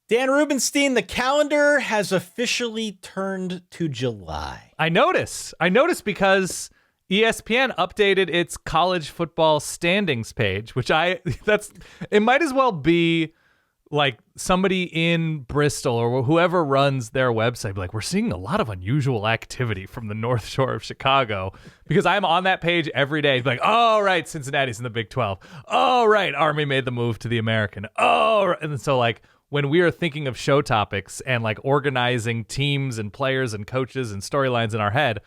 Dan Rubenstein, the calendar has officially turned to July. I notice because ESPN updated its college football standings page, which it might as well be like somebody in Bristol or whoever runs their website. Like, we're seeing a lot of unusual activity from the North Shore of Chicago, because I'm on that page every day. Like, oh, right, Cincinnati's in the Big 12. Oh, right, Army made the move to the American. Oh, right. And so like, when we are thinking of show topics and like organizing teams and players and coaches and storylines in our head,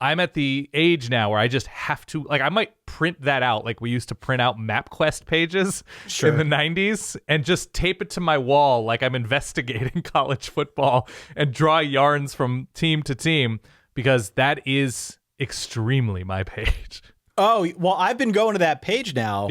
I'm at the age now where I just have to, like, I might print that out like we used to print out MapQuest pages in the 90s and just tape it to my wall like I'm investigating college football and draw yarns from team to team, because that is extremely my page. Oh, well, I've been going to that page now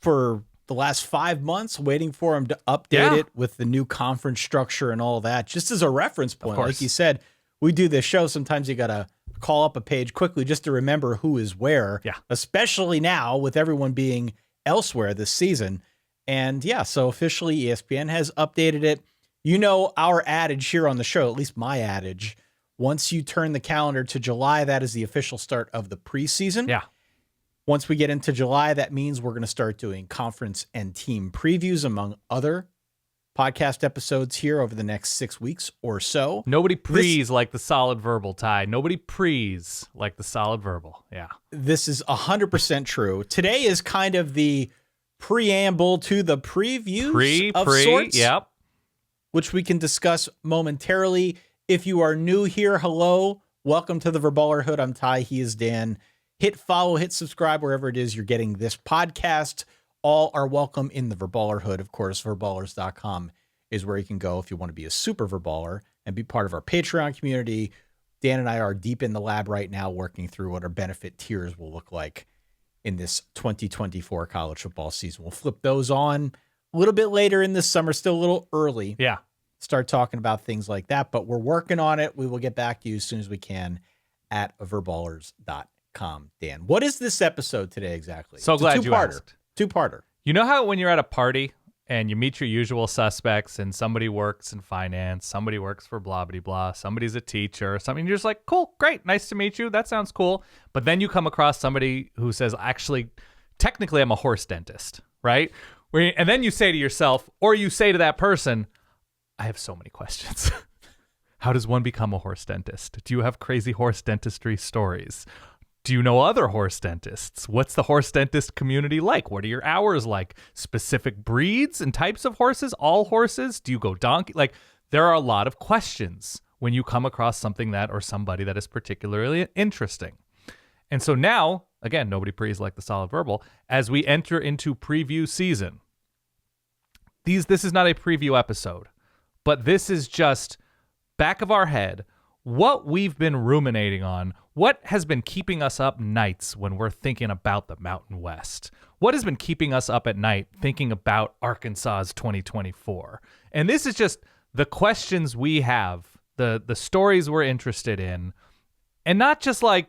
for the last 5 months, waiting for him to update it with the new conference structure and all that, just as a reference point. Like you said, we do this show. Sometimes you got to call up a page quickly just to remember who is where, especially now with everyone being elsewhere this season. And so officially ESPN has updated it. You know, our adage here on the show, at least my adage, once you turn the calendar to July, that is the official start of the preseason. Yeah. Once we get into July, that means we're going to start doing conference and team previews, among other podcast episodes here over the next 6 weeks or so. Nobody prees like the solid verbal, Ty. Nobody prees like the solid verbal. Yeah. This is 100% true. Today is kind of the preamble to the previews of sorts. Yep. Which we can discuss momentarily. If you are new here, hello. Welcome to the Verballerhood. I'm Ty. He is Dan. Hit follow, hit subscribe wherever it is you're getting this podcast. All are welcome in the Verballerhood. Of course, verballers.com is where you can go if you want to be a super Verballer and be part of our Patreon community. Dan and I are deep in the lab right now working through what our benefit tiers will look like in this 2024 college football season. We'll flip those on a little bit later in this summer, still a little early. Yeah. Start talking about things like that, but we're working on it. We will get back to you as soon as we can at verballers.com. Dan, what is this episode today exactly? So glad you asked. Two-parter. You know how when you're at a party and you meet your usual suspects and somebody works in finance, somebody works for blah, blah, blah, somebody's a teacher or something, you're just like, cool, great, nice to meet you. That sounds cool. But then you come across somebody who says, actually, technically I'm a horse dentist, right? And then you say to yourself, or you say to that person, I have so many questions. How does one become a horse dentist? Do you have crazy horse dentistry stories? Do you know other horse dentists? What's the horse dentist community like? What are your hours like? Specific breeds and types of horses? All horses? Do you go donkey? Like, there are a lot of questions when you come across something that or somebody that is particularly interesting. And so now, again, nobody prees like the solid verbal, as we enter into preview season. This is not a preview episode, but this is just back of our head, what we've been ruminating on, what has been keeping us up nights when we're thinking about the Mountain West? What has been keeping us up at night thinking about Arkansas's 2024? And this is just the questions we have, the stories we're interested in, and not just like,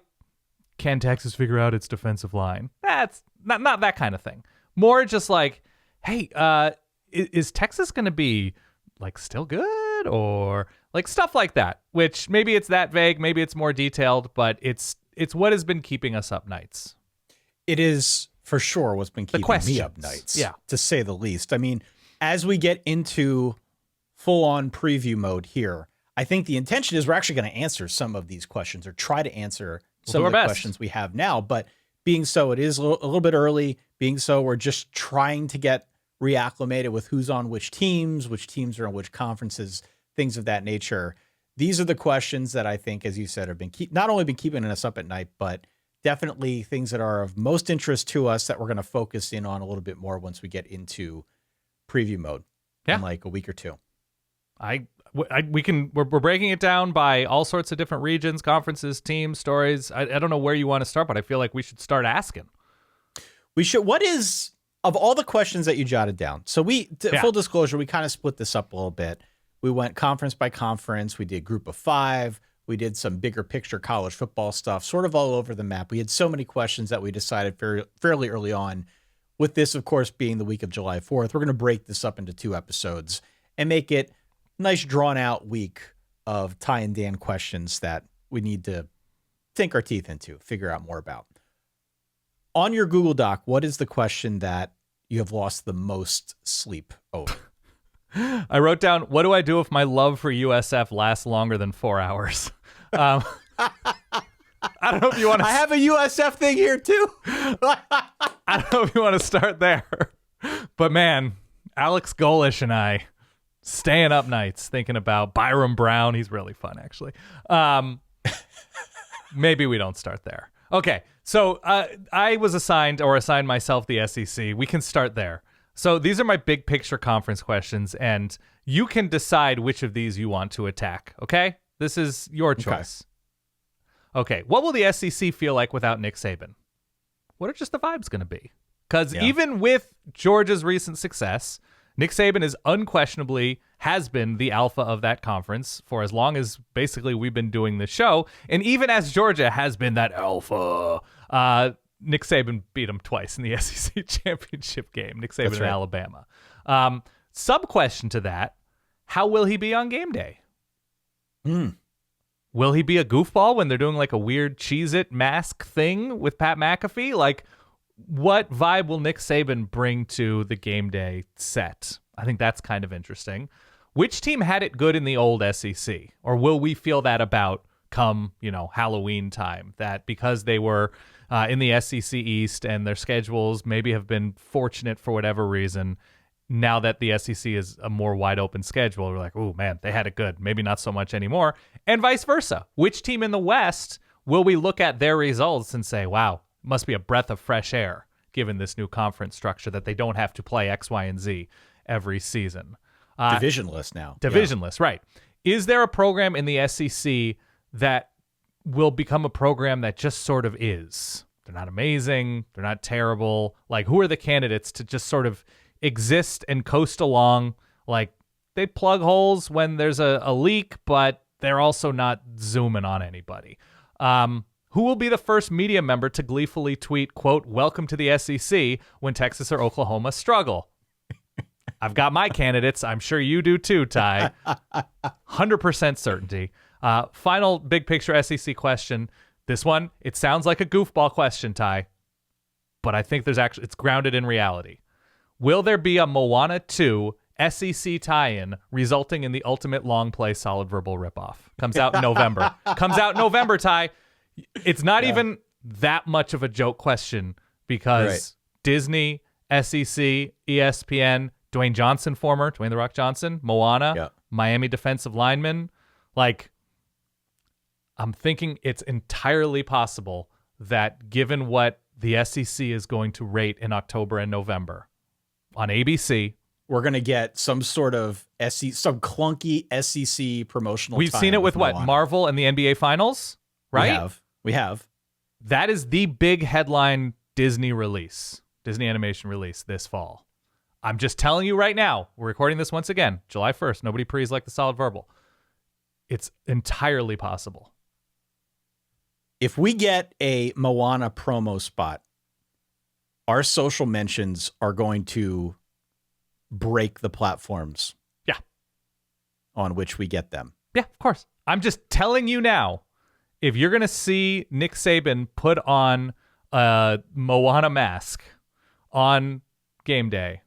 can Texas figure out its defensive line? That's not that kind of thing. More just like, hey, is Texas going to be like still good, or like stuff like that, which maybe it's that vague, maybe it's more detailed, but it's what has been keeping us up nights. It is for sure what's been keeping me up nights, to say the least. I mean, as we get into full-on preview mode here, I think the intention is we're actually going to answer some of these questions, or try to answer some of the questions we have now. But being so, it is a little bit early. Being so, we're just trying to get reacclimated with who's on which teams are on which conferences, things of that nature. These are the questions that I think, as you said, have been not only been keeping us up at night, but definitely things that are of most interest to us that we're going to focus in on a little bit more once we get into preview mode in like a week or two. We're breaking it down by all sorts of different regions, conferences, teams, stories. I don't know where you want to start, but I feel like we should start asking. We should. What is, of all the questions that you jotted down? So full disclosure, we kind of split this up a little bit. We went conference by conference. We did group of 5. We did some bigger picture college football stuff, sort of all over the map. We had so many questions that we decided fairly early on, with this, of course, being the week of July 4th. We're going to break this up into 2 episodes and make it a nice drawn out week of Ty and Dan questions that we need to sink our teeth into, figure out more about. On your Google Doc, what is the question that you have lost the most sleep over? I wrote down, what do I do if my love for USF lasts longer than 4 hours? I don't know if you want to... I have a USF thing here too. I don't know if you want to start there. But man, Alex Golish and I staying up nights thinking about Byram Brown. He's really fun, actually. Maybe we don't start there. Okay, so I was assigned myself the SEC. We can start there. So these are my big picture conference questions, and you can decide which of these you want to attack, okay? This is your choice. Okay, what will the SEC feel like without Nick Saban? What are just the vibes going to be? Because even with Georgia's recent success, Nick Saban is unquestionably has been the alpha of that conference for as long as basically we've been doing this show. And even as Georgia has been that alpha, Nick Saban beat him twice in the SEC championship game. Nick Saban in Alabama. Sub-question to that, how will he be on game day? Will he be a goofball when they're doing like a weird Cheez-It mask thing with Pat McAfee? Like, what vibe will Nick Saban bring to the game day set? I think that's kind of interesting. Which team had it good in the old SEC? Or will we feel that about come, Halloween time? That because they were in the SEC East and their schedules maybe have been fortunate for whatever reason, now that the SEC is a more wide open schedule, we're like, oh man, they had it good. Maybe not so much anymore. And vice versa. Which team in the West will we look at their results and say, wow, must be a breath of fresh air given this new conference structure that they don't have to play X, Y, and Z every season. Divisionless now. Divisionless, right. Is there a program in the SEC that will become a program that just sort of is? They're not amazing. They're not terrible. Like, who are the candidates to just sort of exist and coast along? Like, they plug holes when there's a leak, but they're also not zooming on anybody. Who will be the first media member to gleefully tweet, quote, "Welcome to the SEC" when Texas or Oklahoma struggle? I've got my candidates. I'm sure you do too, Ty. 100% certainty. Final big picture SEC question. This one, it sounds like a goofball question, Ty, but I think it's grounded in reality. Will there be a Moana 2 SEC tie-in resulting in the ultimate long play solid verbal ripoff? Comes out in November. Ty. It's not even that much of a joke question because Disney, SEC, ESPN, Dwayne The Rock Johnson, Moana, Miami defensive lineman. Like, I'm thinking it's entirely possible that given what the SEC is going to rate in October and November on ABC, we're going to get some sort of some clunky SEC promotional. We've seen it with what? Marvel and the NBA Finals, right? We have. That is the big headline Disney animation release this fall. I'm just telling you right now, we're recording this once again, July 1st. Nobody prees like the solid verbal. It's entirely possible. If we get a Moana promo spot, our social mentions are going to break the platforms on which we get them. Yeah, of course. I'm just telling you now, if you're going to see Nick Saban put on a Moana mask on game day,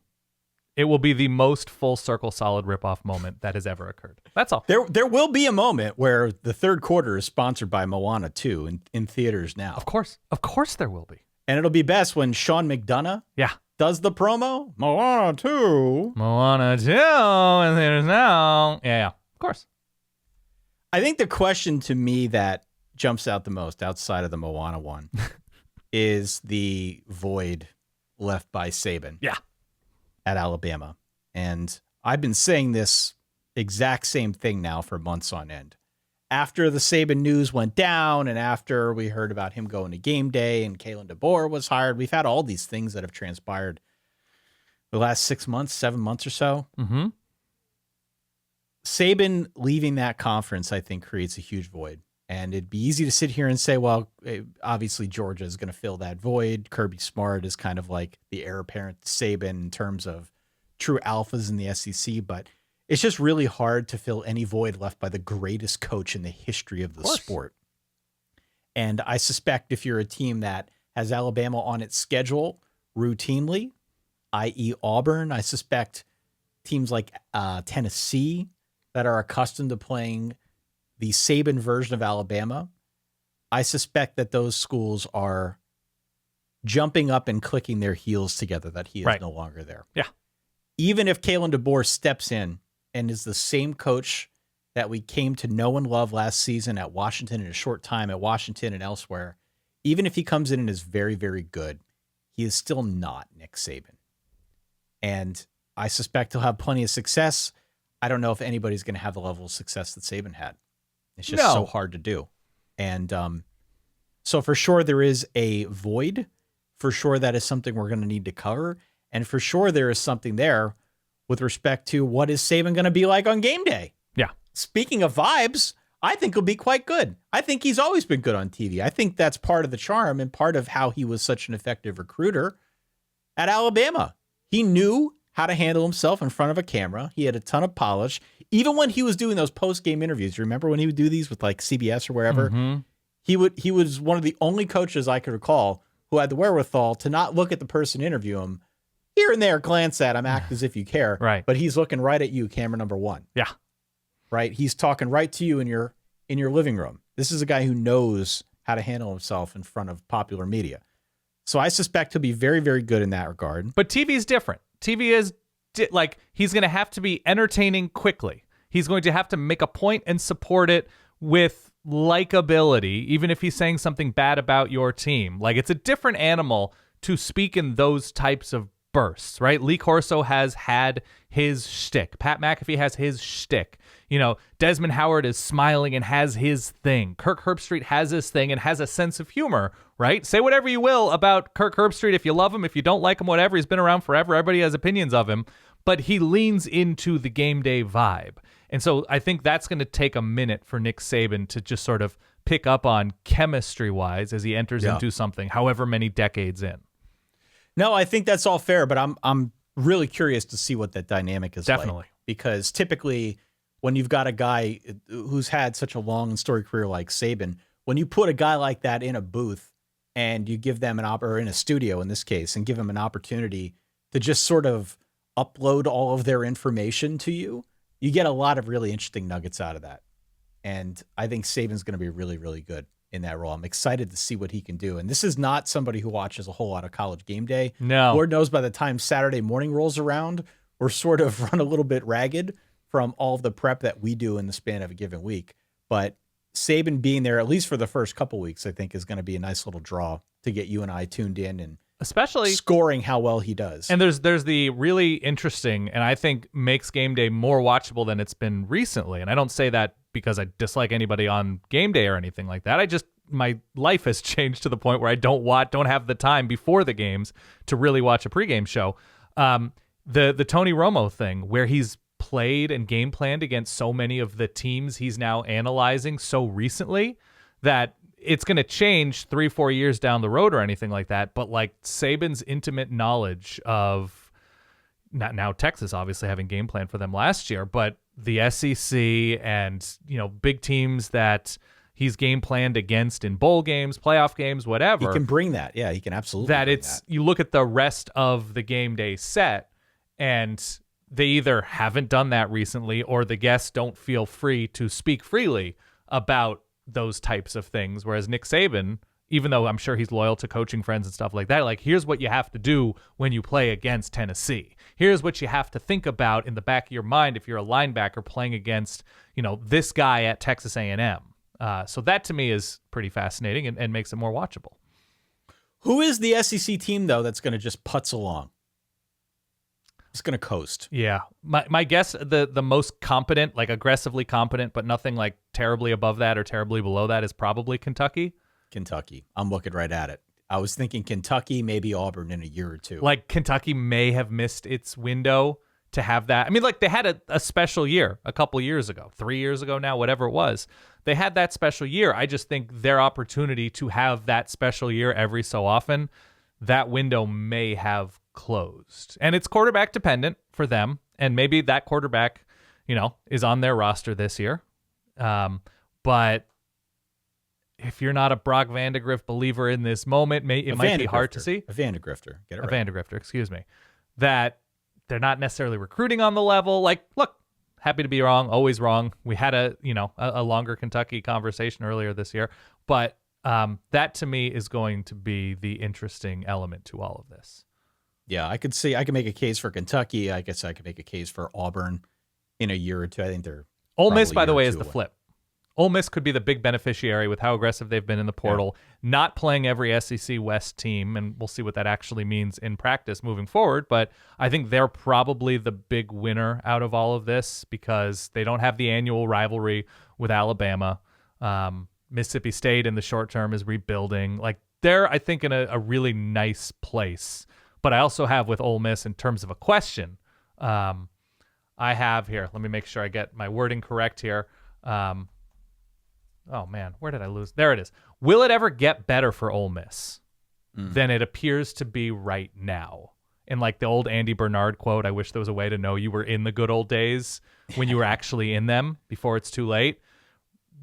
it will be the most full circle solid ripoff moment that has ever occurred. That's all. There will be a moment where the third quarter is sponsored by Moana 2 in theaters now. Of course there will be. And it'll be best when Sean McDonough does the promo. Moana 2. And there's now. Yeah, of course. I think the question to me that jumps out the most outside of the Moana one is the void left by Saban. Yeah. At Alabama. And I've been saying this exact same thing now for months on end. After the Saban news went down and after we heard about him going to game day and Kalen DeBoer was hired, we've had all these things that have transpired the last 6 months, 7 months or so. Mm-hmm. Saban leaving that conference, I think, creates a huge void. And it'd be easy to sit here and say, well, obviously Georgia is going to fill that void. Kirby Smart is kind of like the heir apparent to Saban in terms of true alphas in the SEC. But it's just really hard to fill any void left by the greatest coach in the history of the sport. And I suspect if you're a team that has Alabama on its schedule routinely, i.e. Auburn, I suspect teams like Tennessee that are accustomed to playing the Saban version of Alabama, I suspect that those schools are jumping up and clicking their heels together that he is no longer there. Yeah. Even if Kalen DeBoer steps in and is the same coach that we came to know and love last season at Washington in a short time at Washington and elsewhere, even if he comes in and is very, very good, he is still not Nick Saban. And I suspect he'll have plenty of success. I don't know if anybody's going to have the level of success that Saban had. It's just so hard to do. And so for sure there is a void. For sure that is something we're going to need to cover. And for sure there is something there with respect to what is Saban going to be like on game day. Yeah. Speaking of vibes, I think he'll be quite good. I think he's always been good on TV. I think that's part of the charm and part of how he was such an effective recruiter at Alabama. He knew how to handle himself in front of a camera. He had a ton of polish. Even when he was doing those post-game interviews, you remember when he would do these with like CBS or wherever? Mm-hmm. He was one of the only coaches I could recall who had the wherewithal to not look at the person interview him, here and there glance at him, act as if you care. Right. But he's looking right at you, camera number one. Yeah. Right. He's talking right to you in your living room. This is a guy who knows how to handle himself in front of popular media. So I suspect he'll be very, very good in that regard. But TV is different. TV is like he's going to have to be entertaining quickly. He's going to have to make a point and support it with likability, even if he's saying something bad about your team. Like it's a different animal to speak in those types of bursts, right? Lee Corso has had his shtick. Pat McAfee has his shtick. You know, Desmond Howard is smiling and has his thing. Kirk Herbstreit has his thing and has a sense of humor, right? Say whatever you will about Kirk Herbstreit. If you love him, if you don't like him, whatever. He's been around forever. Everybody has opinions of him. But he leans into the game day vibe. And so I think that's going to take a minute for Nick Saban to just sort of pick up on chemistry-wise as he enters into something, however many decades in. No, I think that's all fair, but I'm really curious to see what that dynamic is like. Because typically when you've got a guy who's had such a long and storied career like Saban, when you put a guy like that in a booth and you give them or in a studio in this case, and give them an opportunity to just sort of upload all of their information to you, you get a lot of really interesting nuggets out of that. And I think Saban's going to be really, really good in that role. I'm excited to see what he can do. And this is not somebody who watches a whole lot of College Game Day. No. Lord knows by the time Saturday morning rolls around, we're sort of run a little bit ragged from all of the prep that we do in the span of a given week. But Saban being there, at least for the first couple weeks, I think is going to be a nice little draw to get you and I tuned in and especially scoring how well he does. And there's the really interesting, and I think makes game day more watchable than it's been recently. And I don't say that because I dislike anybody on game day or anything like that. My life has changed to the point where I don't have the time before the games to really watch a pregame show. The Tony Romo thing, where he's played and game planned against so many of the teams he's now analyzing so recently that it's going to change 3-4 years down the road or anything like that. But like Saban's intimate knowledge of now Texas, obviously having game plan for them last year, but the SEC and, you know, big teams that he's game planned against in bowl games, playoff games, whatever. He can bring that. Yeah, he can absolutely bring that. You look at the rest of the game day set and they either haven't done that recently or the guests don't feel free to speak freely about those types of things. Whereas Nick Saban, even though I'm sure he's loyal to coaching friends and stuff like that, like, here's what you have to do when you play against Tennessee. Here's what you have to think about in the back of your mind if you're a linebacker playing against, you know, this guy at Texas A&M. So that to me is pretty fascinating and makes it more watchable. Who is the SEC team, though, that's going to just putz along? It's going to coast. Yeah. My guess, the most competent, like aggressively competent, but nothing like terribly above that or terribly below that is probably Kentucky. Kentucky. I'm looking right at it. I was thinking Kentucky, maybe Auburn in a year or two. Like Kentucky may have missed its window to have that. I mean, like they had a special year a couple years ago, 3 years ago now, whatever it was. They had that special year. I just think their opportunity to have that special year every so often, that window may have closed. And it's quarterback dependent for them. And maybe that quarterback is on their roster this year. But if you're not a Brock Vandegrift believer in this moment, it might be hard to see. A Vandegrifter. Get it right. A Vandegrifter, excuse me. That they're not necessarily recruiting on the level. Like, look, happy to be wrong, always wrong. We had a longer Kentucky conversation earlier this year. But that to me is going to be the interesting element to all of this. Yeah, I could make a case for Kentucky. I guess I could make a case for Auburn in a year or two. I think they're Ole Miss, by the way, is the flip. Ole Miss could be the big beneficiary with how aggressive they've been in the portal, not playing every SEC West team, and we'll see what that actually means in practice moving forward. But I think they're probably the big winner out of all of this because they don't have the annual rivalry with Alabama. Mississippi State in the short term is rebuilding. Like, they're, I think, in a really nice place. But I also have with Ole Miss in terms of a question, I have here, let me make sure I get my wording correct here. Oh, man, where did I lose? There it is. Will it ever get better for Ole Miss than it appears to be right now? And like the old Andy Bernard quote, I wish there was a way to know you were in the good old days when you were actually in them before it's too late.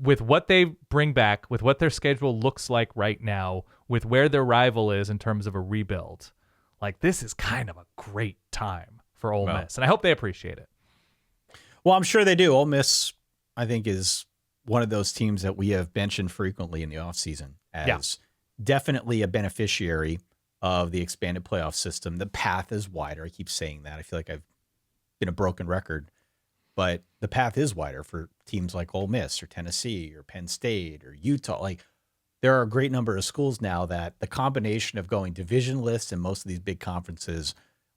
With what they bring back, with what their schedule looks like right now, with where their rival is in terms of a rebuild, like this is kind of a great time for Ole Miss. And I hope they appreciate it. Well, I'm sure they do. Ole Miss, I think, is one of those teams that we have mentioned frequently in the offseason as definitely a beneficiary of the expanded playoff system. The path is wider. I keep saying that. I feel like I've been a broken record, but the path is wider for teams like Ole Miss or Tennessee or Penn State or Utah. Like, there are a great number of schools now that the combination of going divisionless in most of these big conferences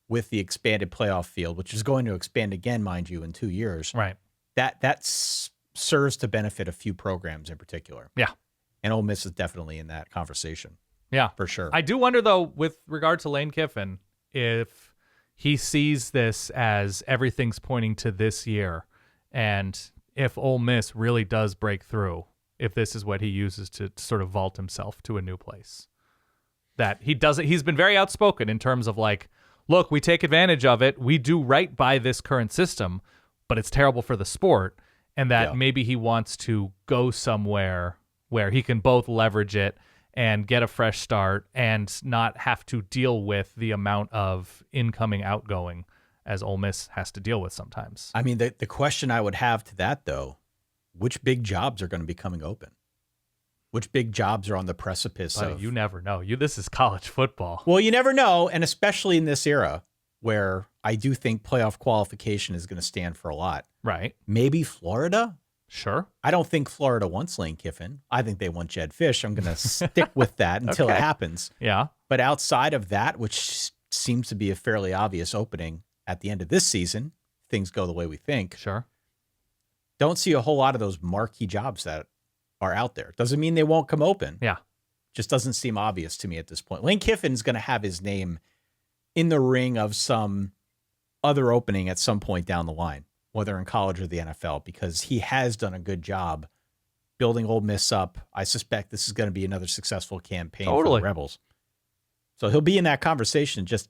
with the expanded playoff field, which is going to expand again, mind you, in 2 years. Right. That's serves to benefit a few programs in particular. Yeah. And Ole Miss is definitely in that conversation. Yeah. For sure. I do wonder, though, with regard to Lane Kiffin, if he sees this as everything's pointing to this year, and if Ole Miss really does break through, if this is what he uses to sort of vault himself to a new place. That he doesn't, he's been very outspoken in terms of like, look, we take advantage of it. We do right by this current system, but it's terrible for the sport. And that maybe he wants to go somewhere where he can both leverage it and get a fresh start and not have to deal with the amount of incoming, outgoing as Ole Miss has to deal with sometimes. I mean, the question I would have to that, though, which big jobs are going to be coming open? Which big jobs are on the precipice of... You never know. This is college football. Well, you never know, and especially in this era where I do think playoff qualification is going to stand for a lot. Right. Maybe Florida? Sure. I don't think Florida wants Lane Kiffin. I think they want Jed Fish. I'm going to stick with that until it happens. Yeah. But outside of that, which seems to be a fairly obvious opening at the end of this season, things go the way we think. Sure. Don't see a whole lot of those marquee jobs that are out there. Doesn't mean they won't come open. Yeah. Just doesn't seem obvious to me at this point. Lane Kiffin's going to have his name in the ring of some other opening at some point down the line, whether in college or the NFL, because he has done a good job building Ole Miss up. I suspect this is going to be another successful campaign for the Rebels. So he'll be in that conversation. Just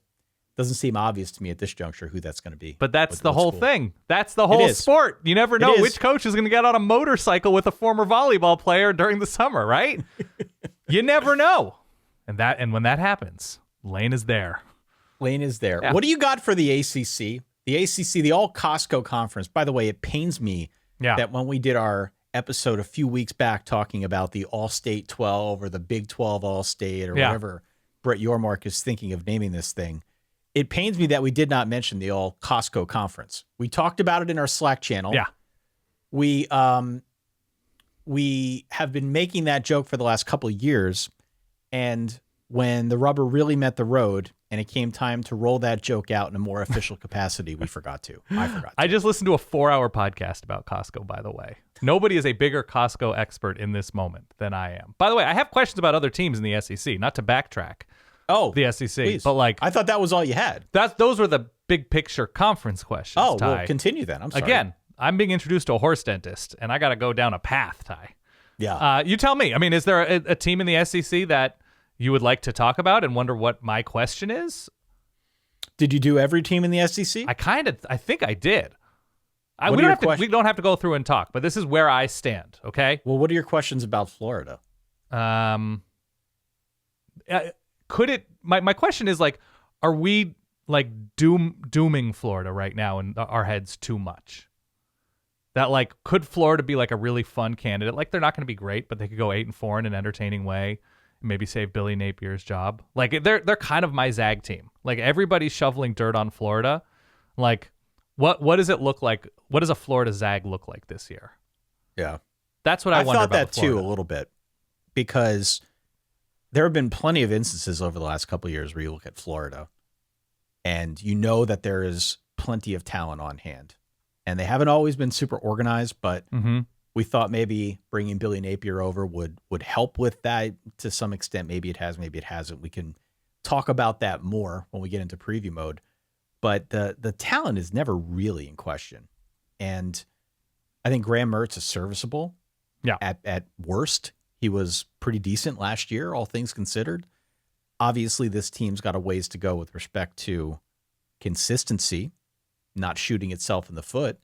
doesn't seem obvious to me at this juncture who that's going to be. But that's the whole thing. That's the whole sport. You never know which coach is going to get on a motorcycle with a former volleyball player during the summer, right? You never know. And when that happens, Lane is there. Lane is there. Yeah. What do you got for the ACC? The ACC, the All Costco Conference. By the way, it pains me that when we did our episode a few weeks back talking about the All-State 12 or the Big 12 All-State or whatever Brett Yormark is thinking of naming this thing, it pains me that we did not mention the All Costco Conference. We talked about it in our Slack channel. Yeah. We have been making that joke for the last couple of years, and when the rubber really met the road and it came time to roll that joke out in a more official capacity, we forgot to. I forgot to. I just listened to a 4-hour podcast about Costco, by the way. Nobody is a bigger Costco expert in this moment than I am. By the way, I have questions about other teams in the SEC, not to backtrack. Oh, the SEC. Please. But like, I thought that was all you had. Those were the big picture conference questions. Oh, Ty. well, continue then. I'm sorry. Again, I'm being introduced to a horse dentist, and I got to go down a path, Ty. Yeah. You tell me. I mean, is there a team in the SEC that you would like to talk about and wonder what my question is? Did you do every team in the SEC? I think I did. We don't have to go through and talk, but this is where I stand, okay? Well, what are your questions about Florida? Could it... My question is, like, are we, like, dooming Florida right now in our heads too much? That, like, could Florida be, like, a really fun candidate? Like, they're not going to be great, but they could go 8-4 in an entertaining way. Maybe save Billy Napier's job. Like, they're kind of my Zag team. Like, everybody's shoveling dirt on Florida. Like, what does it look like? What does a Florida Zag look like this year? Yeah. That's what I wonder about. I thought that too a little bit, because there have been plenty of instances over the last couple of years where you look at Florida and you know that there is plenty of talent on hand, and they haven't always been super organized, but we thought maybe bringing Billy Napier over would help with that to some extent. Maybe it has, maybe it hasn't. We can talk about that more when we get into preview mode. But the talent is never really in question. And I think Graham Mertz is serviceable. Yeah. At worst, he was pretty decent last year, all things considered. Obviously, this team's got a ways to go with respect to consistency, not shooting itself in the foot.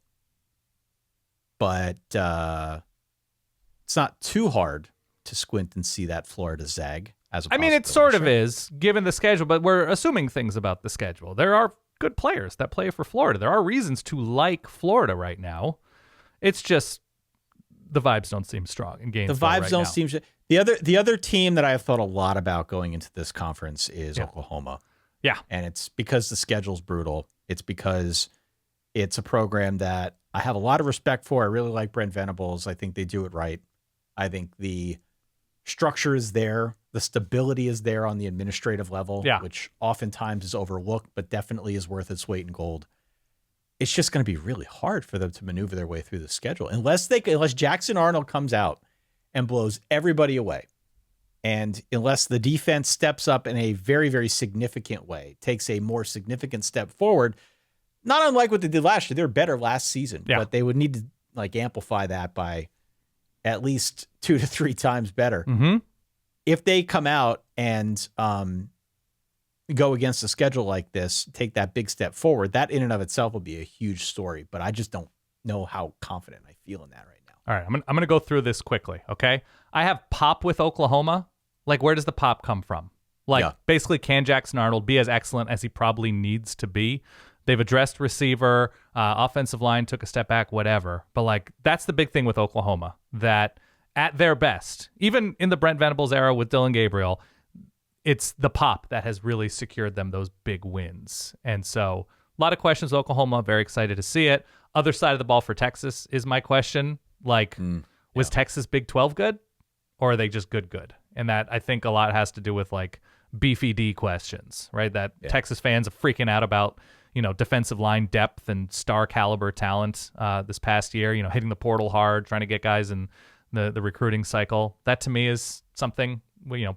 But it's not too hard to squint and see that Florida Zag as a it sort of is, given the schedule, but we're assuming things about the schedule. There are good players that play for Florida. There are reasons to like Florida right now. It's just the vibes don't seem strong in Gainesville. The vibes don't seem. The other team that I have thought a lot about going into this conference is Oklahoma. Yeah, and it's because the schedule's brutal. It's because it's a program that I have a lot of respect for. I really like Brent Venables. I think they do it right. I think the structure is there. The stability is there on the administrative level, which oftentimes is overlooked, but definitely is worth its weight in gold. It's just going to be really hard for them to maneuver their way through the schedule unless Jackson Arnold comes out and blows everybody away. And unless the defense steps up in a very, very significant way, takes a more significant step forward, not unlike what they did last year. They were better last season, but they would need to like amplify that by at least 2 to 3 times better. Mm-hmm. If they come out and go against a schedule like this, take that big step forward, that in and of itself will be a huge story. But I just don't know how confident I feel in that right now. All right, I'm gonna go through this quickly, okay? I have pop with Oklahoma. Like, where does the pop come from? Like, basically, can Jackson Arnold be as excellent as he probably needs to be? They've addressed receiver, offensive line took a step back, whatever. But, like, that's the big thing with Oklahoma, that at their best, even in the Brent Venables era with Dylan Gabriel, it's the pop that has really secured them those big wins. And so a lot of questions with Oklahoma, very excited to see it. Other side of the ball for Texas is my question. Like, was Texas Big 12 good, or are they just good? And that, I think, a lot has to do with, like, beefy D questions, right? That Texas fans are freaking out about, defensive line depth and star caliber talent this past year, hitting the portal hard, trying to get guys in the recruiting cycle. That to me is something,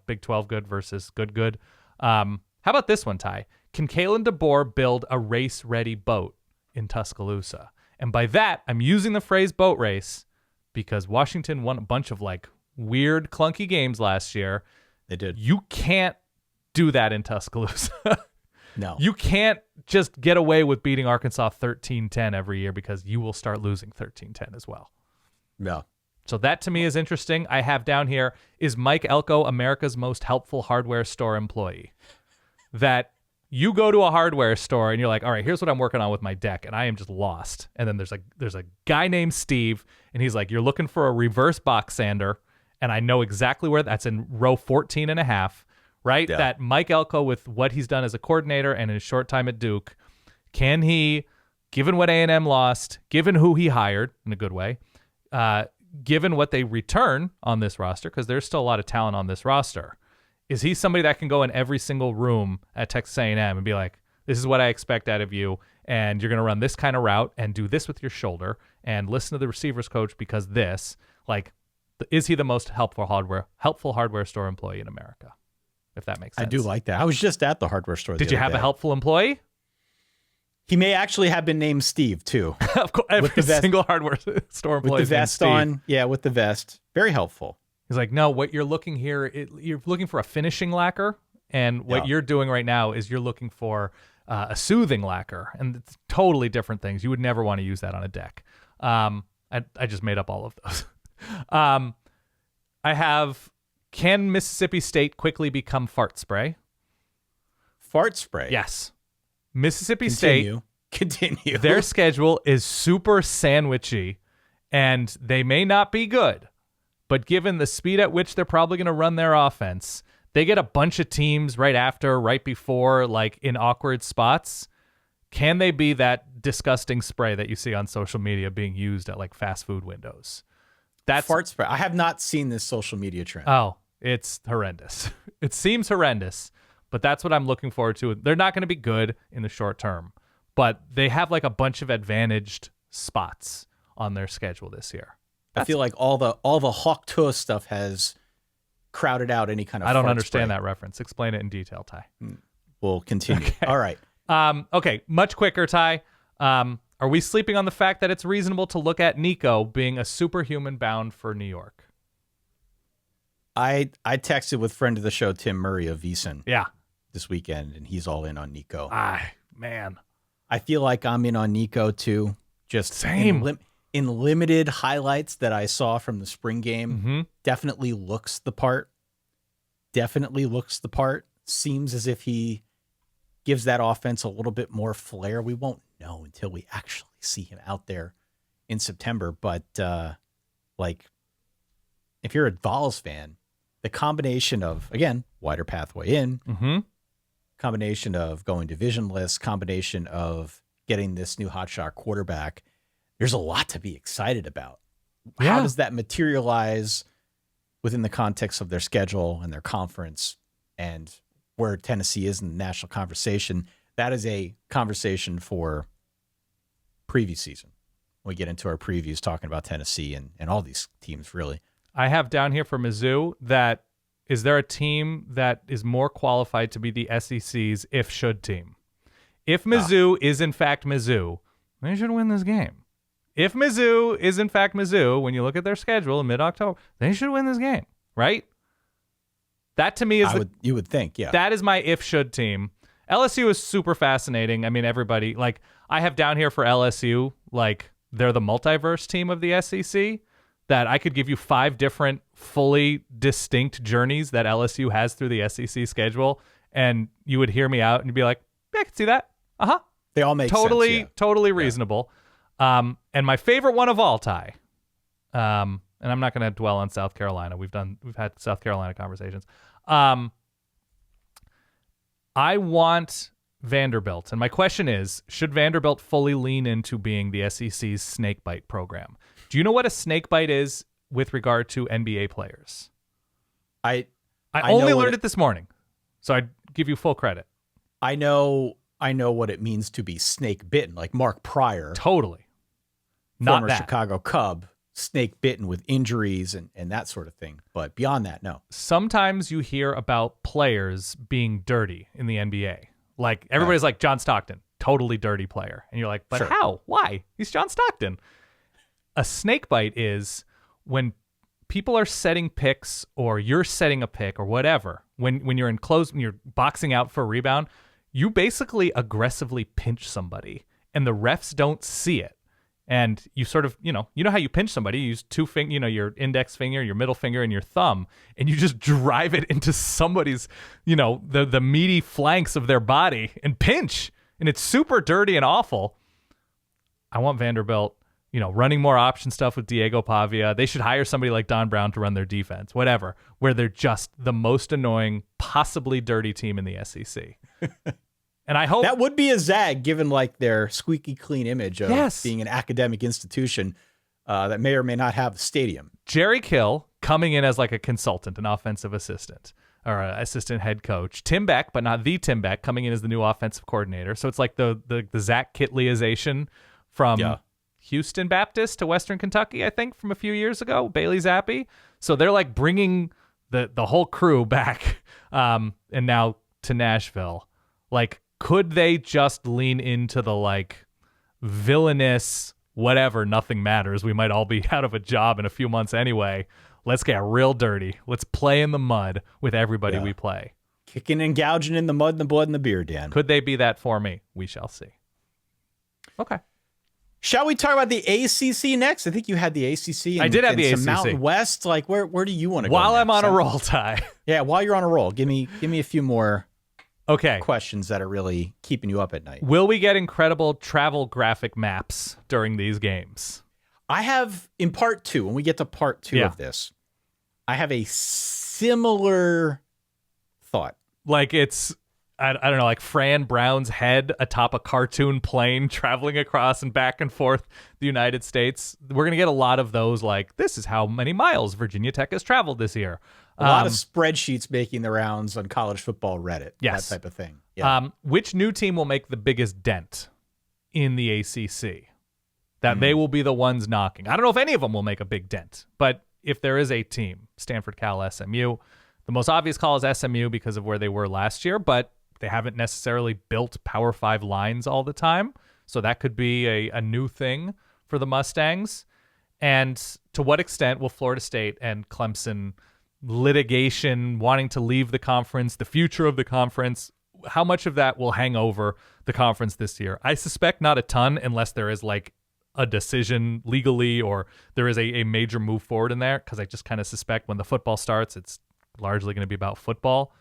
Big 12 good versus good. How about this one, Ty? Can Kalen DeBoer build a race-ready boat in Tuscaloosa? And by that, I'm using the phrase boat race because Washington won a bunch of like weird, clunky games last year. They did. You can't do that in Tuscaloosa. No. You can't just get away with beating Arkansas 13-10 every year because you will start losing 13-10 as well. Yeah. So that to me is interesting. I have down here, is Mike Elko America's most helpful hardware store employee? That you go to a hardware store and you're like, all right, here's what I'm working on with my deck, and I am just lost. And then there's a guy named Steve, and he's like, you're looking for a reverse box sander, and I know exactly where that's in row 14 and a half, right? Yeah. That Mike Elko, with what he's done as a coordinator and in his short time at Duke, can he, given what A&M lost, given who he hired in a good way, given what they return on this roster, because there's still a lot of talent on this roster, is he somebody that can go in every single room at Texas A&M and be like, this is what I expect out of you, and you're going to run this kind of route and do this with your shoulder and listen to the receivers coach because this, like, is he the most helpful hardware store employee in America? If that makes sense. I do like that. I was just at the hardware store. Did you have a helpful employee? He may actually have been named Steve too. Of course, every single hardware store employee with the vest on. Yeah, with the vest. Very helpful. He's like, no, what you're looking here, you're looking for a finishing lacquer, and what you're doing right now is you're looking for a soothing lacquer, and it's totally different things. You would never want to use that on a deck. I just made up all of those. I have, can Mississippi State quickly become fart spray? Fart spray? Yes. Mississippi State. Continue. Their schedule is super sandwichy, and they may not be good, but given the speed at which they're probably going to run their offense, they get a bunch of teams right after, right before, like in awkward spots. Can they be that disgusting spray that you see on social media being used at like fast food windows? That's fart spray. I have not seen this social media trend. Oh, it's horrendous. It seems horrendous, but that's what I'm looking forward to. They're not going to be good in the short term, but they have like a bunch of advantaged spots on their schedule this year. I feel like all the Hawk Tuah stuff has crowded out any kind of. I don't fart understand spray. that reference. Explain it in detail, Ty. We'll continue. Okay. All right. Okay, much quicker, Ty. Are we sleeping on the fact that it's reasonable to look at Nico being a superhuman bound for New York? I texted with friend of the show Tim Murray of VEASAN. Yeah. This weekend, and he's all in on Nico. Man. I feel like I'm in on Nico too. Just same. In limited highlights that I saw from the spring game, definitely looks the part. Seems as if he gives that offense a little bit more flair. We won't know until we actually see him out there in September. But like, if you're a Vols fan, the combination of, again, wider pathway in, combination of going divisionless, combination of getting this new hotshot quarterback, there's a lot to be excited about. Yeah. How does that materialize within the context of their schedule and their conference and where Tennessee is in the national conversation? That is a conversation for preview season. We get into our previews talking about Tennessee and all these teams, really. I have down here for Mizzou that, is there a team that is more qualified to be the SEC's if-should team? If Mizzou is in fact Mizzou, they should win this game. If Mizzou is in fact Mizzou, when you look at their schedule in mid-October, they should win this game, right? That to me is you would think, yeah. That is my if-should team. LSU is super fascinating. I mean, everybody, like, I have down here for LSU, like, they're the multiverse team of the SEC, that I could give you 5 different fully distinct journeys that LSU has through the SEC schedule, and you would hear me out and you'd be like, yeah, I can see that. They all make sense. Yeah. Totally reasonable. And my favorite one of all, Ty, and I'm not going to dwell on South Carolina. We've had South Carolina conversations. I want Vanderbilt, and my question is, should Vanderbilt fully lean into being the SEC's snakebite program? Do you know what a snakebite is with regard to NBA players? I only learned it this morning, so I give you full credit. I know what it means to be snake bitten, like Mark Pryor. Totally. Former Chicago Cub, snake bitten with injuries and that sort of thing. But beyond that, no. Sometimes you hear about players being dirty in the NBA. Like, everybody's like, John Stockton, totally dirty player. And you're like, but sure. How? Why? He's John Stockton. A snake bite is when people are setting picks, or you're setting a pick, or whatever. When you're in close, when you're boxing out for a rebound, you basically aggressively pinch somebody, and the refs don't see it. And you sort of, you know how you pinch somebody, you use your index finger, your middle finger, and your thumb, and you just drive it into somebody's, the meaty flanks of their body and pinch. And it's super dirty and awful. I want Vanderbilt, running more option stuff with Diego Pavia. They should hire somebody like Don Brown to run their defense, whatever, where they're just the most annoying, possibly dirty team in the SEC. And I hope that would be a zag, given like their squeaky clean image of being an academic institution that may or may not have a stadium. Jerry Kill coming in as like a consultant, an offensive assistant, or an assistant head coach. Tim Beck, but not the Tim Beck, coming in as the new offensive coordinator. So it's like the Zach Kitleyization from Houston Baptist to Western Kentucky, I think, from a few years ago. Bailey Zappi. So they're like bringing the whole crew back, and now to Nashville. Like, could they just lean into the like villainous whatever, nothing matters, we might all be out of a job in a few months anyway, let's get real dirty, let's play in the mud with everybody we play? Kicking and gouging in the mud and the blood and the beer, Dan. Could they be that for me? We shall see. Okay. Shall we talk about the ACC next? I think you had the ACC. And, I did have the ACC. Mountain West. Like, where do you want to go? While next? I'm on a roll, Ty. Yeah, while you're on a roll, give me a few more questions that are really keeping you up at night. Will we get incredible travel graphic maps during these games? I have, in part 2, when we get to part 2 of this, I have a similar thought. Like it's, I don't know, like Fran Brown's head atop a cartoon plane traveling across and back and forth the United States. We're going to get a lot of those, like, this is how many miles Virginia Tech has traveled this year. A lot of spreadsheets making the rounds on college football Reddit, that type of thing. Yeah. Which new team will make the biggest dent in the ACC? That they will be the ones knocking. I don't know if any of them will make a big dent, but if there is a team, Stanford, Cal, SMU, the most obvious call is SMU because of where they were last year, but they haven't necessarily built Power 5 lines all the time. So that could be a new thing for the Mustangs. And to what extent will Florida State and Clemson litigation, wanting to leave the conference, the future of the conference, how much of that will hang over the conference this year? I suspect not a ton, unless there is like a decision legally or there is a major move forward in there, because I just kind of suspect when the football starts, it's largely going to be about football.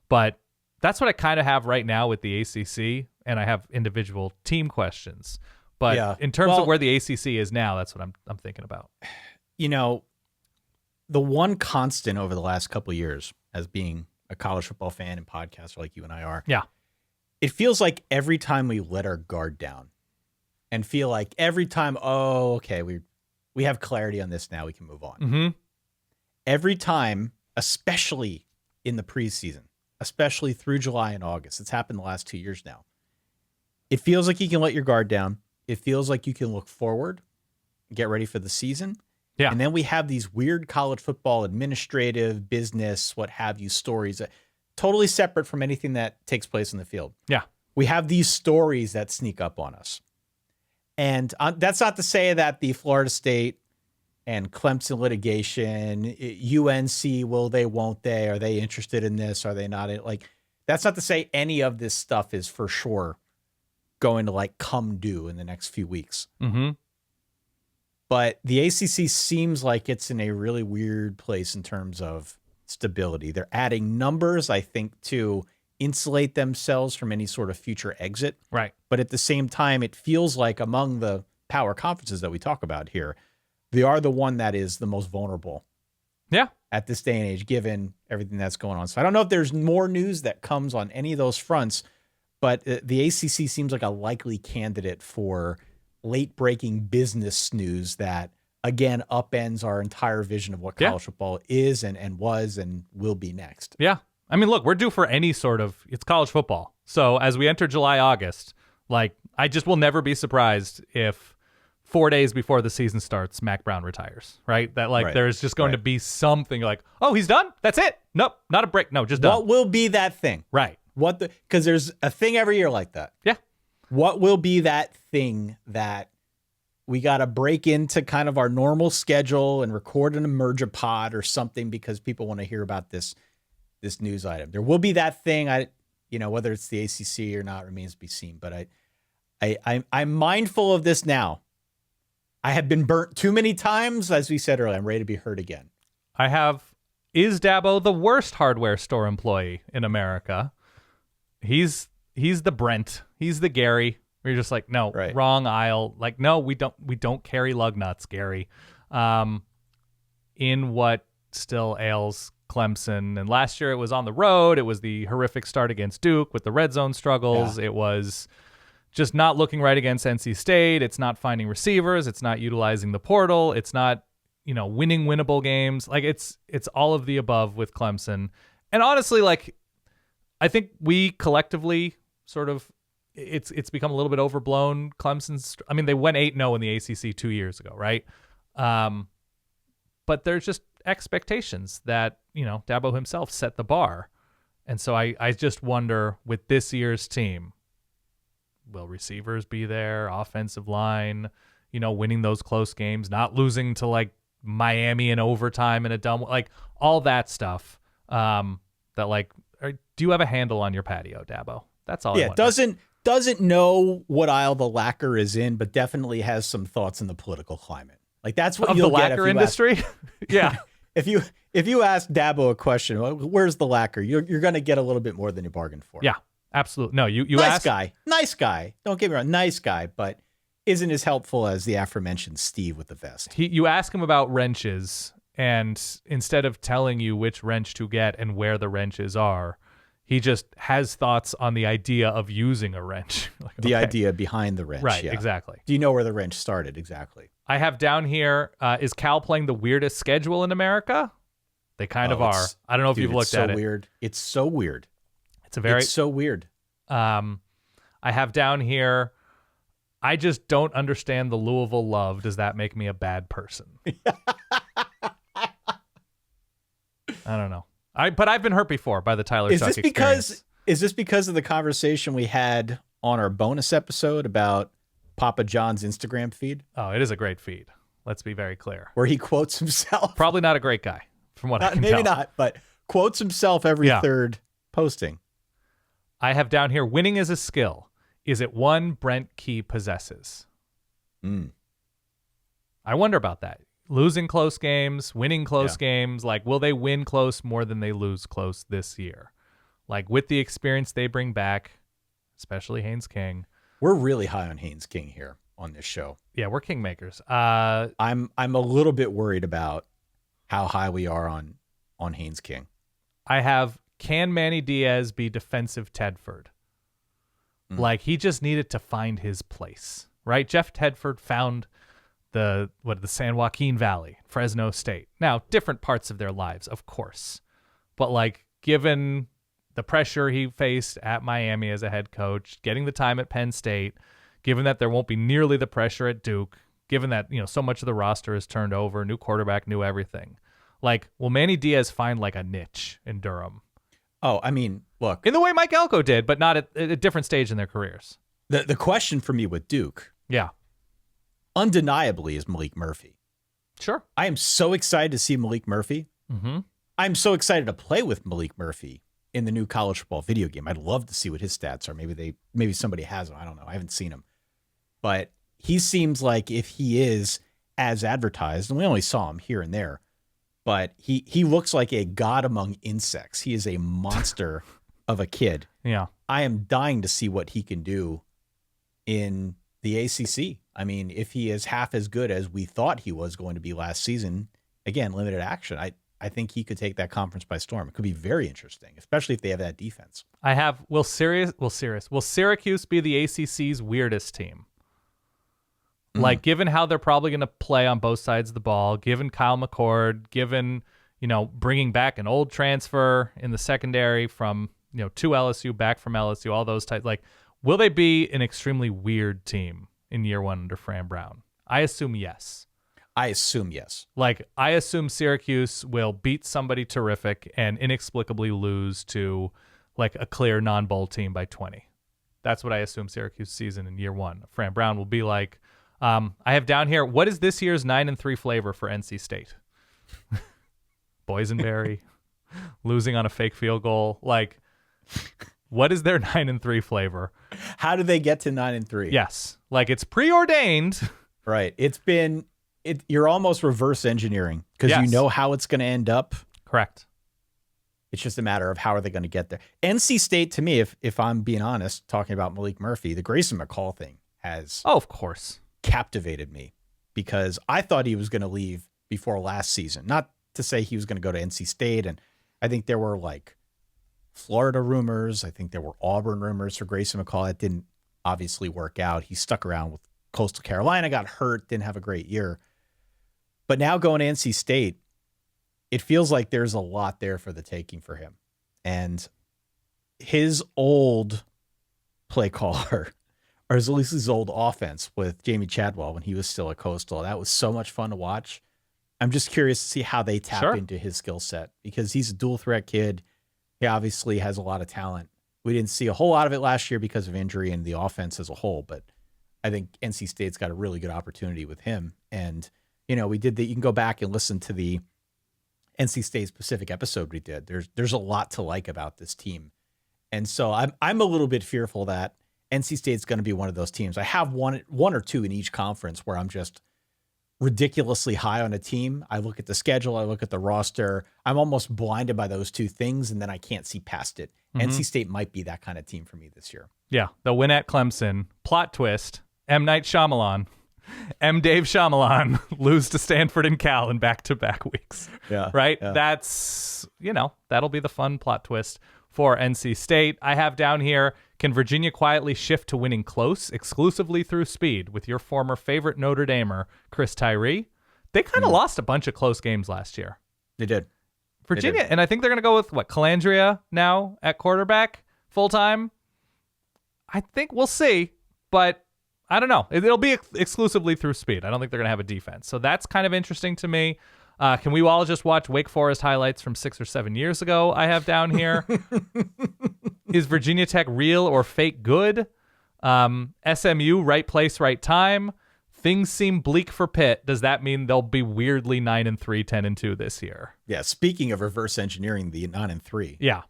But that's what I kind of have right now with the ACC, and I have individual team questions. But in terms of where the ACC is now, that's what I'm thinking about. You know, the one constant over the last couple of years as being a college football fan and podcaster like you and I are, it feels like every time we let our guard down and feel like every time, we have clarity on this now, we can move on. Mm-hmm. Every time, especially in the preseason, especially through July and August, it's happened the last 2 years now, it feels like you can let your guard down. It feels like you can look forward, get ready for the season. Yeah. And then we have these weird college football administrative, business, what have you, stories that totally separate from anything that takes place in the field. Yeah. We have these stories that sneak up on us. And that's not to say that the Florida State and Clemson litigation, UNC, will they, won't they? Are they interested in this? Are they not? Like, that's not to say any of this stuff is for sure going to like come due in the next few weeks. Mm-hmm. But the ACC seems like it's in a really weird place in terms of stability. They're adding numbers, I think, to insulate themselves from any sort of future exit. Right. But at the same time, it feels like among the power conferences that we talk about here, they are the one that is the most vulnerable. Yeah. At this day and age, given everything that's going on. So I don't know if there's more news that comes on any of those fronts, but the ACC seems like a likely candidate for late-breaking business news that, again, upends our entire vision of what college football is and was and will be next. Yeah. I mean, look, we're due for any sort of, it's college football. So as we enter July, August, like, I just will never be surprised if 4 days before the season starts, Mack Brown retires, right? That like there's just going to be something like, oh, he's done? That's it? Nope, not a break. No, just done. What will be that thing? Right. Because there's a thing every year like that. Yeah. What will be that thing that we got to break into kind of our normal schedule and record an Emerge pod or something because people want to hear about this news item? There will be that thing. Whether it's the ACC or not remains to be seen. But I'm mindful of this now. I have been burnt too many times, as we said earlier. I'm ready to be hurt again. Is Dabo the worst hardware store employee in America? He's the Brent. He's the Gary. We're just like, no, wrong aisle. Like, no, we don't carry lug nuts, Gary. In what still ails Clemson. And last year it was on the road. It was the horrific start against Duke with the red zone struggles. Yeah. It was just not looking right against NC State. It's not finding receivers. It's not utilizing the portal. It's not, winning winnable games. Like it's all of the above with Clemson. And honestly, like, I think we collectively sort of, it's become a little bit overblown. Clemson's, I mean, they went 8-0 in the ACC 2 years ago, right? But there's just expectations that, Dabo himself set the bar. And so I just wonder with this year's team, will receivers be there, offensive line, winning those close games, not losing to like Miami in overtime in a dumb, like all that stuff that like, do you have a handle on your patio, Dabo? That's all. Yeah, doesn't know what aisle the lacquer is in, but definitely has some thoughts in the political climate. Like that's what you'll get if you industry. Yeah. If you ask Dabo a question, well, where's the lacquer? You're going to get a little bit more than you bargained for. Yeah, absolutely. No, you nice guy. Don't get me wrong, nice guy, but isn't as helpful as the aforementioned Steve with the vest. You ask him about wrenches, and instead of telling you which wrench to get and where the wrenches are, he just has thoughts on the idea of using a wrench. Like, the idea behind the wrench. Right, yeah. Exactly. Do you know where the wrench started? Exactly. I have down here, is Cal playing the weirdest schedule in America? They kind of are. I don't know if you've looked at it. Weird. It's so weird. It's so weird. I have down here, I just don't understand the Louisville love. Does that make me a bad person? I don't know. But I've been hurt before by the Tyler Shuck experience. Is this because of the conversation we had on our bonus episode about Papa John's Instagram feed? Oh, it is a great feed. Let's be very clear. Where he quotes himself. Probably not a great guy, from what I can tell. Maybe not, but quotes himself every third posting. I have down here, winning is a skill. Is it one Brent Key possesses? I wonder about that. Losing close games, winning close games. Like, will they win close more than they lose close this year? Like, with the experience they bring back, especially Haynes King. We're really high on Haynes King here on this show. Yeah, we're kingmakers. I'm a little bit worried about how high we are on Haynes King. I have, can Manny Diaz be defensive Tedford? Like, he just needed to find his place, right? Jeff Tedford found the San Joaquin Valley, Fresno State. Now, different parts of their lives, of course. But, like, given the pressure he faced at Miami as a head coach, getting the time at Penn State, given that there won't be nearly the pressure at Duke, given that, so much of the roster is turned over, new quarterback, new everything. Like, will Manny Diaz find, like, a niche in Durham? Oh, I mean, look. In the way Mike Elko did, but not at a different stage in their careers. The question for me with Duke, undeniably, is Malik Murphy. Sure. I am so excited to see Malik Murphy. Mm-hmm. I'm so excited to play with Malik Murphy in the new college football video game. I'd love to see what his stats are. Maybe somebody has him. I don't know. I haven't seen him. But he seems like if he is as advertised, and we only saw him here and there, but he looks like a god among insects. He is a monster of a kid. Yeah. I am dying to see what he can do in the ACC. I mean, if he is half as good as we thought he was going to be last season, again, limited action, I think he could take that conference by storm. It could be very interesting, especially if they have that defense. I have, will Syracuse be the ACC's weirdest team? Like, given how they're probably going to play on both sides of the ball, given Kyle McCord, given, bringing back an old transfer in the secondary from, to LSU, back from LSU, all those types, like, will they be an extremely weird team in year one under Fran Brown? I assume yes. Like, I assume Syracuse will beat somebody terrific and inexplicably lose to, like, a clear non-bowl team by 20. That's what I assume Syracuse season in year one. Fran Brown will be like. I have down here, what is this year's 9-3 flavor for NC State? Boysenberry, losing on a fake field goal. Like, what is their 9-3 flavor? How do they get to 9-3? Yes. Like, it's preordained. Right. You're almost reverse engineering because you know how it's going to end up. Correct. It's just a matter of how are they going to get there. NC State, to me, if I'm being honest, talking about Malik Murphy, the Grayson McCall thing has of course captivated me because I thought he was going to leave before last season. Not to say he was going to go to NC State. And I think there were like Florida rumors. I think there were Auburn rumors for Grayson McCall. It didn't obviously work out. He stuck around with Coastal Carolina, got hurt, didn't have a great year. But now going to NC State, it feels like there's a lot there for the taking for him. And his old play caller, or at least his old offense with Jamie Chadwell when he was still at Coastal, that was so much fun to watch. I'm just curious to see how they tap into his skill set because he's a dual threat kid. He obviously has a lot of talent. We didn't see a whole lot of it last year because of injury and the offense as a whole, but I think NC State's got a really good opportunity with him. And, we did you can go back and listen to the NC State specific episode we did. There's a lot to like about this team. And so I'm a little bit fearful that NC State's going to be one of those teams. I have one or two in each conference where I'm just ridiculously high on a team. I look at the schedule, I look at the roster. I'm almost blinded by those two things, and then I can't see past it. NC State might be that kind of team for me this year. Yeah, they'll win at Clemson. Plot twist, M. Night Shyamalan, M. Dave Shyamalan lose to Stanford and Cal in back-to-back weeks. Yeah. Right? Yeah. That's, that'll be the fun plot twist for NC State. I have down here, can Virginia quietly shift to winning close exclusively through speed with your former favorite Notre Damer, Chris Tyree? They kind of lost a bunch of close games last year. They did. Virginia, and I think they're going to go with, Calandria now at quarterback full-time? I think we'll see, but I don't know. It'll be exclusively through speed. I don't think they're going to have a defense. So that's kind of interesting to me. Can we all just watch Wake Forest highlights from 6 or 7 years ago? I have down here. Is Virginia Tech real or fake good? SMU, right place, right time. Things seem bleak for Pitt. Does that mean they'll be weirdly 9-3, 10-2 this year? Yeah. Speaking of reverse engineering the 9-3. Yeah.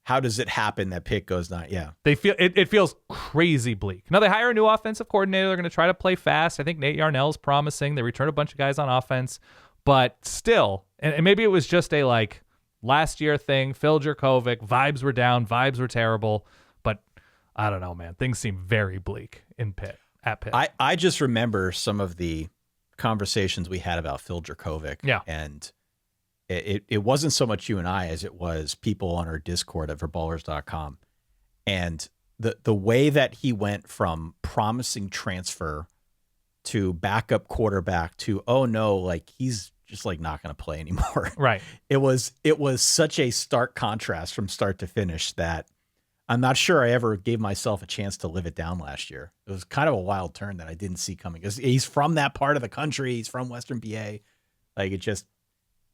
How does it happen that Pitt goes 9? Yeah. It feels crazy bleak. Now they hire a new offensive coordinator. They're going to try to play fast. I think Nate Yarnell's promising. They return a bunch of guys on offense. But still, and maybe it was just a last year thing, Phil Jurkovec, vibes were down, vibes were terrible. But I don't know, man. Things seem very bleak at Pitt. I just remember some of the conversations we had about Phil Jurkovec. Yeah. And it wasn't so much you and I as it was people on our Discord at verballers.com. And the way that he went from promising transfer to backup quarterback to, oh no, he's just not going to play anymore. Right. It was such a stark contrast from start to finish that I'm not sure I ever gave myself a chance to live it down last year. It was kind of a wild turn that I didn't see coming. He's from that part of the country. He's from Western PA. It just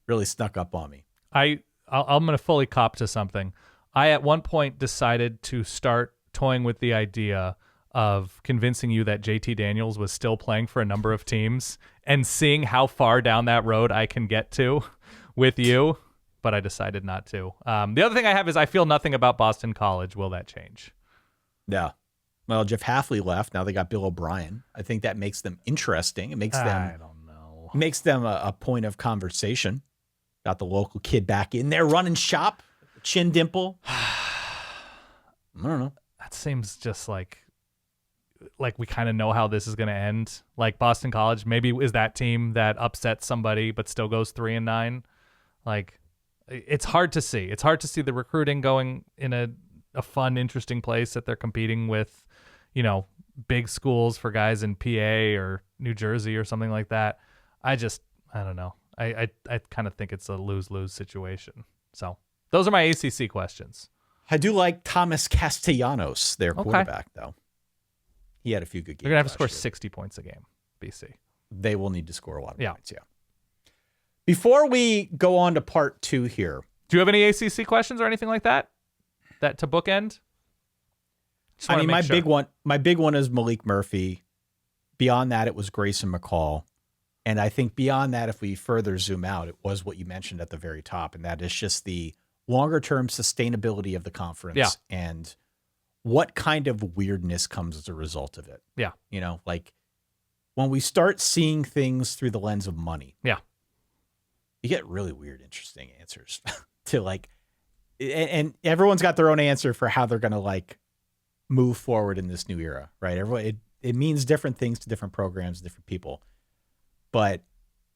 really snuck up on me. I'm going to fully cop to something. I at one point decided to start toying with the idea of convincing you that JT Daniels was still playing for a number of teams and seeing how far down that road I can get to with you, but I decided not to. The other thing I have is I feel nothing about Boston College. Will that change? Yeah. Well, Jeff Hafley left. Now they got Bill O'Brien. I think that makes them interesting. It makes them, I don't know. Makes them a point of conversation. Got the local kid back in there running shop, chin dimple. I don't know. That seems just like we kind of know how this is going to end. Boston College maybe is that team that upsets somebody but still goes 3-9. It's hard to see. It's hard to see the recruiting going in a fun, interesting place that they're competing with, big schools for guys in PA or New Jersey or something like that. I don't know. I kind of think it's a lose-lose situation. So those are my ACC questions. I do like Thomas Castellanos, their quarterback, though. He had a few good games. They're going to have to score 60 points a game, BC. They will need to score a lot of points, yeah. Before we go on to part 2 here. Do you have any ACC questions or anything like that? That to bookend? My big one is Malik Murphy. Beyond that, it was Grayson McCall. And I think beyond that, if we further zoom out, it was what you mentioned at the very top, and that is just the longer-term sustainability of the conference and what kind of weirdness comes as a result of it. Yeah. When we start seeing things through the lens of money. Yeah. You get really weird, interesting answers to and everyone's got their own answer for how they're going to move forward in this new era, right? It means different things to different programs, different people. But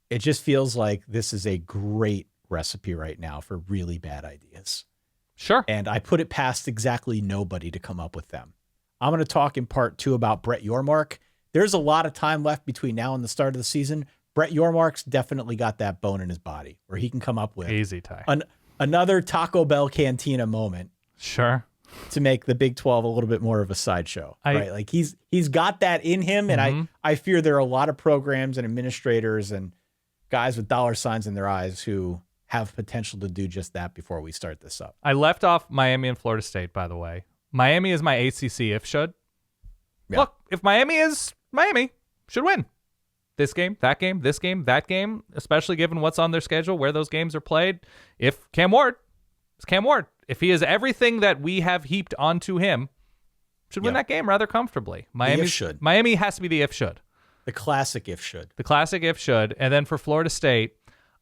it just feels like this is a great recipe right now for really bad ideas. Sure. And I put it past exactly nobody to come up with them. I'm going to talk in part 2 about Brett Yormark. There's a lot of time left between now and the start of the season. Brett Yormark's definitely got that bone in his body where he can come up with easy tie. Another Taco Bell Cantina moment. Sure. To make the Big 12 a little bit more of a sideshow, right? He's got that in him, and I fear there are a lot of programs and administrators and guys with dollar signs in their eyes who have potential to do just that before we start this up. I left off Miami and Florida State, by the way. Miami is my ACC if should. Yeah. Look, if Miami should win. This game, that game, this game, that game, especially given what's on their schedule, where those games are played. If Cam Ward if he is everything that we have heaped onto him, should win that game rather comfortably. Miami has to be the if should. The classic if should. The classic if should. And then for Florida State,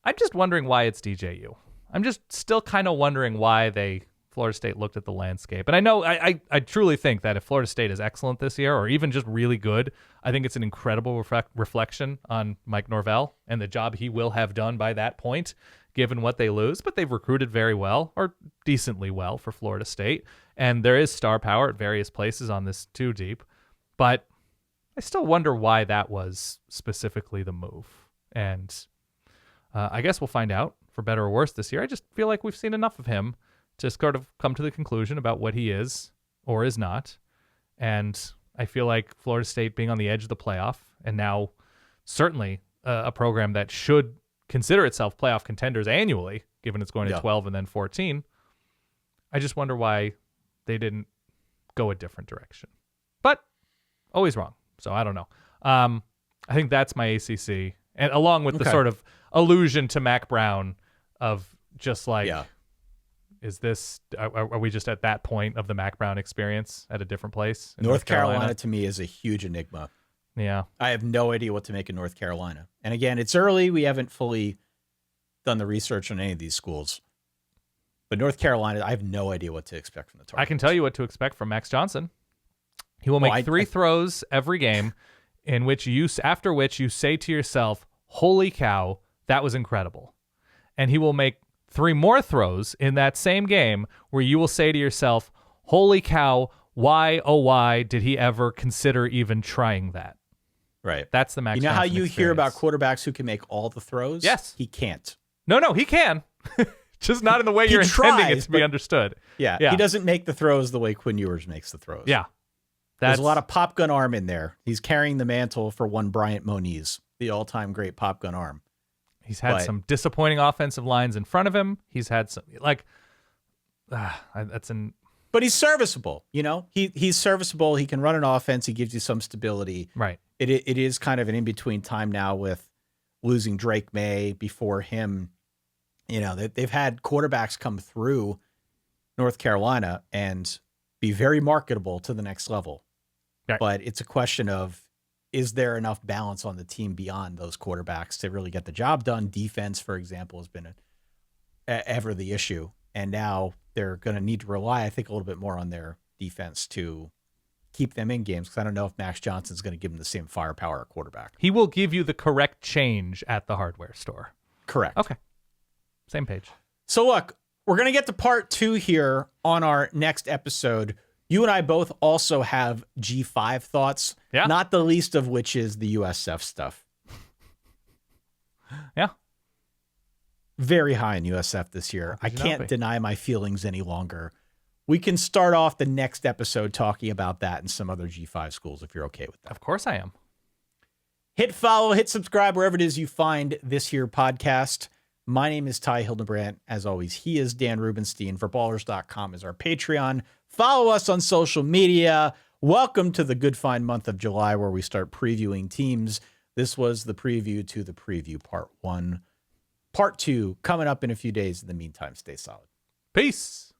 I'm just wondering why it's DJU. I'm just still kind of wondering why Florida State looked at the landscape. And I know I truly think that if Florida State is excellent this year, or even just really good, I think it's an incredible reflection on Mike Norvell and the job he will have done by that point, given what they lose. But they've recruited very well, or decently well, for Florida State. And there is star power at various places on this 2 deep. But I still wonder why that was specifically the move. And I guess we'll find out, for better or worse, this year. I just feel like we've seen enough of him to sort of come to the conclusion about what he is or is not. And I feel like Florida State being on the edge of the playoff, and now certainly a program that should consider itself playoff contenders annually, given it's going to 12 and then 14, I just wonder why they didn't go a different direction. But always wrong, so I don't know. I think that's my ACC, and along with the sort of allusion to Mack Brown of just like, is this, are we just at that point of the Mack Brown experience at a different place? North Carolina to me is a huge enigma. Yeah. I have no idea what to make of North Carolina. And again, it's early. We haven't fully done the research on any of these schools. But North Carolina, I have no idea what to expect from the Tar Heels. I can tell you what to expect from Max Johnson. He will make 3 throws every game, after which you say to yourself, holy cow, that was incredible. And he will make 3 more throws in that same game where you will say to yourself, holy cow, why, oh why did he ever consider even trying that? Right. That's the Max Johnson Johnson how you experience. Hear about quarterbacks who can make all the throws? Yes. He can't. No, he can. Just not in the way you're intending it to be understood. Yeah, he doesn't make the throws the way Quinn Ewers makes the throws. Yeah. There's a lot of pop gun arm in there. He's carrying the mantle for one Bryant Moniz, the all-time great pop gun arm. He's had some disappointing offensive lines in front of him. He's had some, but he's serviceable, He's serviceable. He can run an offense. He gives you some stability. Right. It is kind of an in-between time now with losing Drake May. Before him, they've had quarterbacks come through North Carolina and be very marketable to the next level. Right. But it's a question of, is there enough balance on the team beyond those quarterbacks to really get the job done? Defense, for example, has been ever the issue. And now they're going to need to rely, I think, a little bit more on their defense to keep them in games, because I don't know if Max Johnson's going to give them the same firepower at quarterback. He will give you the correct change at the hardware store. Correct. Okay. Same page. So look, we're going to get to part 2 here on our next episode. You and I both also have G5 thoughts, not the least of which is the USF stuff. Yeah. Very high in USF this year. I can't deny my feelings any longer. We can start off the next episode talking about that and some other G5 schools if you're okay with that. Of course I am. Hit follow, hit subscribe wherever it is you find this here podcast. My name is Ty Hildebrand. As always, he is Dan Rubenstein. ForBallers.com is our Patreon. Follow us on social media. Welcome to the Good Find month of July, where we start previewing teams. This was the preview to the preview part 1. Part 2 coming up in a few days. In the meantime, stay solid. Peace.